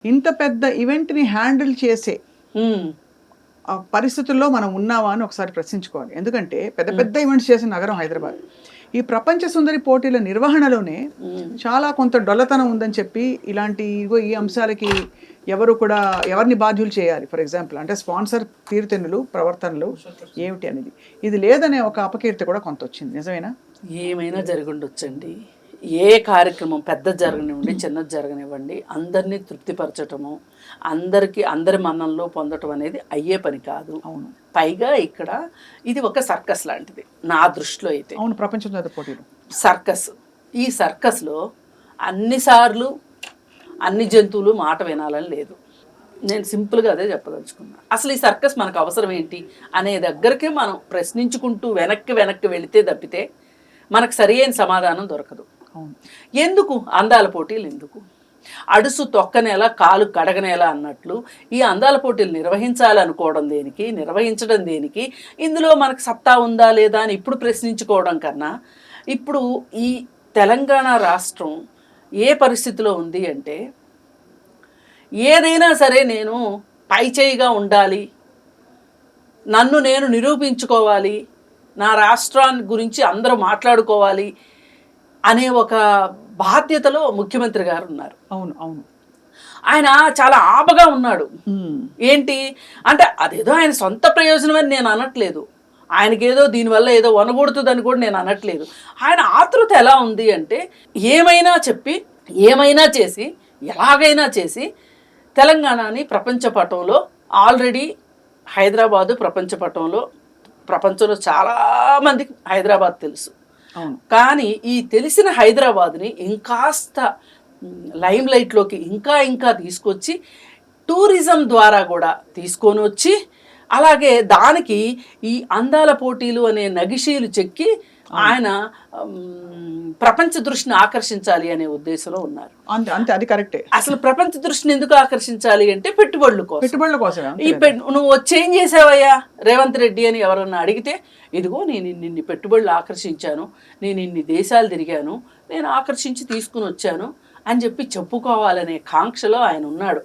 ఇంత పెద్ద ఈవెంట్‌ని హ్యాండిల్ చేసే హ్మ్. పరిస్థితుల్లో మనం ఉన్నామా అని ఒకసారి ప్రశ్నించుకోవాలి. ఎందుకంటే పెద్ద హ్మ్. పెద్ద ఈవెంట్స్ చేసిన నగరం హైదరాబాద్. ఈ ప్రపంచ సుందరి పోటీల నిర్వహణలోనే హ్మ్. చాలా కొంత డొల్లతనం ఉందని చెప్పి ఇలాంటి ఇగో ఈ అంశాలకి ఎవరు కూడా ఎవరిని బాధ్యులు చేయాలి. ఫర్ ఎగ్జాంపుల్ అంటే స్పాన్సర్ తీరుతెన్నులు, ప్రవర్తనలు ఏమిటి అనేది. ఇది లేదనే ఒక అపకీర్తి కూడా కొంతొచ్చింది. నిజమేనా? ఏమైనా జరిగుండొచ్చండి. ఏ కార్యక్రమం పెద్దది జరగనివ్వండి, చిన్నది జరగనివ్వండి, అందరినీ తృప్తిపరచటము, అందరి మన్ననలు పొందటం అనేది అయ్యే పని కాదు. అవును. పైగా ఇక్కడ ఇది ఒక సర్కస్ లాంటిది నా దృష్టిలో అయితే. అవును. ప్రపంచ సుందరి పోటీలు. సర్కస్. ఈ సర్కస్‌లో అన్ని సార్లు అన్ని జంతువులు మాట వినాలని లేదు. నేను సింపుల్‌గా అదే చెప్పదలుచుకున్నా. అసలు ఈ సర్కస్ మనకు అవసరం ఏంటి అనే దగ్గరికి మనం ప్రశ్నించుకుంటూ వెనక్కి వెళితే తప్పితే మనకు సరియైన సమాధానం దొరకదు. అవును. ఎందుకు అందాల పోటీలు ఎందుకు? అడుసు తొక్కనేలా కాలు కడగనేలా అన్నట్లు ఈ అందాల పోటీలు నిర్వహించాలనుకోవడం దేనికి, నిర్వహించడం దేనికి, ఇందులో మనకు సత్తా ఉందా లేదా అని ఇప్పుడు ప్రశ్నించుకోవడం కన్నా ఇప్పుడు ఈ తెలంగాణ రాష్ట్రం ఏ పరిస్థితిలో ఉంది అంటే ఏదైనా సరే నేను పైచేయిగా ఉండాలి, నన్ను నేను నిరూపించుకోవాలి, నా రాష్ట్రాన్ని గురించి అందరూ మాట్లాడుకోవాలి అనే ఒక బాధ్యతలో ముఖ్యమంత్రి గారు ఉన్నారు. అవును. అవును. ఆయన చాలా ఆపగా ఉన్నాడు. హ్మ్. ఏంటి అంటే అదేదో ఆయన సొంత ప్రయోజనం అని నేను అనట్లేదు. ఆయనకేదో దీనివల్ల ఏదో వనగొడుతుందని కూడా నేను అనట్లేదు. ఆయన ఆతృత ఎలా ఉంది అంటే ఏమైనా చెప్పి, ఏమైనా చేసి, ఎలాగైనా చేసి తెలంగాణని ప్రపంచ పటంలో ఆల్రెడీ హైదరాబాదు ప్రపంచంలో చాలామందికి హైదరాబాద్ తెలుసు. అవును. కానీ ఈ తెలిసిన హైదరాబాద్ని ఇంకాస్త లైమ్ లైట్లోకి ఇంకా తీసుకొచ్చి టూరిజం ద్వారా కూడా తీసుకొని వచ్చి అలాగే దానికి ఈ అందాల పోటీలు అనే నగిషీలు చెక్కి ఆయన ప్రపంచ దృష్టిని ఆకర్షించాలి అనే ఉద్దేశంలో ఉన్నారు. అంతే అంతే అది కరెక్టే. అసలు ప్రపంచ దృష్టిని ఎందుకు ఆకర్షించాలి అంటే పెట్టుబడుల కోసం. పెట్టుబడుల కోసమే. ఈ నువ్వు వచ్చేం చేసావయ్యా రేవంత్ రెడ్డి అని ఎవరన్నా అడిగితే ఇదిగో నేను ఇన్ని పెట్టుబడులు ఆకర్షించాను, నేను ఇన్ని దేశాలు తిరిగాను, నేను ఆకర్షించి తీసుకుని వచ్చాను అని చెప్పి చెప్పుకోవాలనే కాంక్షలో ఆయన ఉన్నాడు.